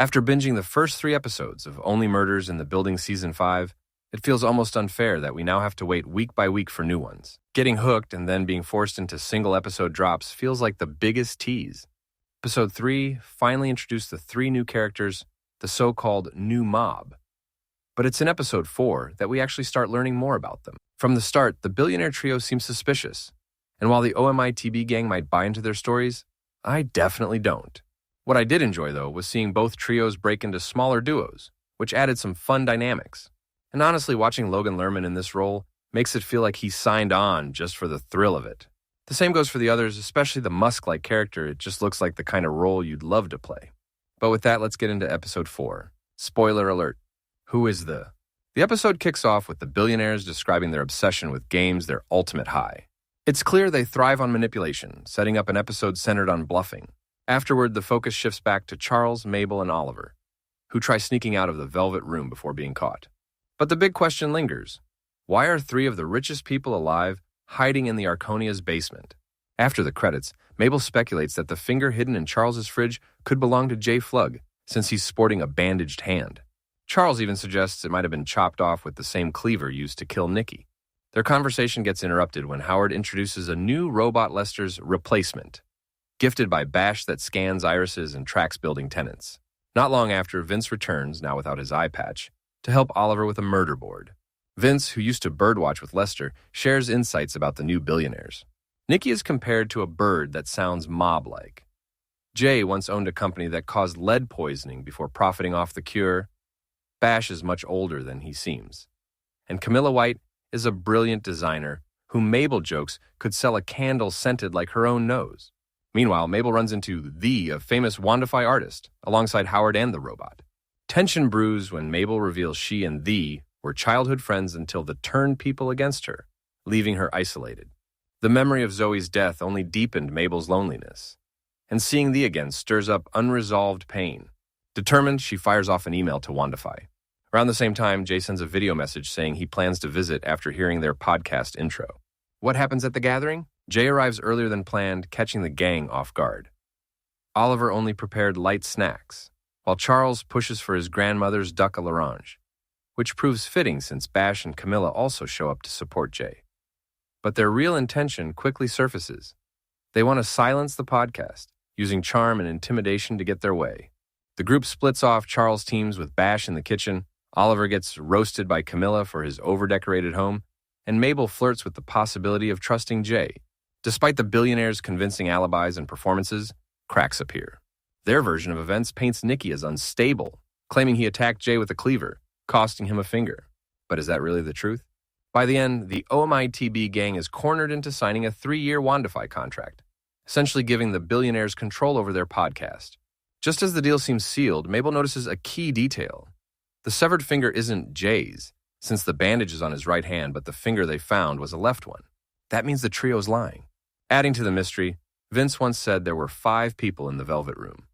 After binging the first 3 episodes of Only Murders in the Building Season 5, it feels almost unfair that we now have to wait week by week for new ones. Getting hooked and then being forced into single-episode drops feels like the biggest tease. Episode 3 finally introduced the 3 new characters, the so-called new mob. But it's in Episode 4 that we actually start learning more about them. From the start, the billionaire trio seems suspicious, and while the OMITB gang might buy into their stories, I definitely don't. What I did enjoy, though, was seeing both trios break into smaller duos, which added some fun dynamics. And honestly, watching Logan Lerman in this role makes it feel like he signed on just for the thrill of it. The same goes for the others, especially the Musk-like character. It just looks like the kind of role you'd love to play. But with that, let's get into Episode 4. Spoiler alert. Who is the? The episode kicks off with the billionaires describing their obsession with games, their ultimate high. It's clear they thrive on manipulation, setting up an episode centered on bluffing. Afterward, the focus shifts back to Charles, Mabel, and Oliver, who try sneaking out of the velvet room before being caught. But the big question lingers. Why are 3 of the richest people alive hiding in the Arconia's basement? After the credits, Mabel speculates that the finger hidden in Charles's fridge could belong to Jay Flug, since he's sporting a bandaged hand. Charles even suggests it might have been chopped off with the same cleaver used to kill Nicky. Their conversation gets interrupted when Howard introduces a new robot Lester's replacement, gifted by Bash that scans irises and tracks building tenants. Not long after, Vince returns, now without his eye patch, to help Oliver with a murder board. Vince, who used to birdwatch with Lester, shares insights about the new billionaires. Nicky is compared to a bird that sounds mob-like. Jay once owned a company that caused lead poisoning before profiting off the cure. Bash is much older than he seems. And Camilla White is a brilliant designer who Mabel jokes could sell a candle scented like her own nose. Meanwhile, Mabel runs into a famous Wandify artist, alongside Howard and the robot. Tension brews when Mabel reveals she and were childhood friends until the turned people against her, leaving her isolated. The memory of Zoe's death only deepened Mabel's loneliness, and seeing again stirs up unresolved pain. Determined, she fires off an email to Wandify. Around the same time, Jay sends a video message saying he plans to visit after hearing their podcast intro. What happens at the gathering? Jay arrives earlier than planned, catching the gang off guard. Oliver only prepared light snacks, while Charles pushes for his grandmother's duck à l'orange, which proves fitting since Bash and Camilla also show up to support Jay. But their real intention quickly surfaces. They want to silence the podcast, using charm and intimidation to get their way. The group splits off. Charles teams with Bash in the kitchen, Oliver gets roasted by Camilla for his over-decorated home, and Mabel flirts with the possibility of trusting Jay. Despite the billionaires' convincing alibis and performances, cracks appear. Their version of events paints Nicky as unstable, claiming he attacked Jay with a cleaver, costing him a finger. But is that really the truth? By the end, the OMITB gang is cornered into signing a 3-year Wandify contract, essentially giving the billionaires control over their podcast. Just as the deal seems sealed, Mabel notices a key detail. The severed finger isn't Jay's, since the bandage is on his right hand, but the finger they found was a left one. That means the trio's lying. Adding to the mystery, Vince once said there were 5 people in the Velvet Room,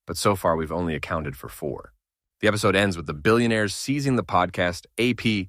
but so far we've only accounted for 4. The episode ends with the billionaires seizing the podcast, AP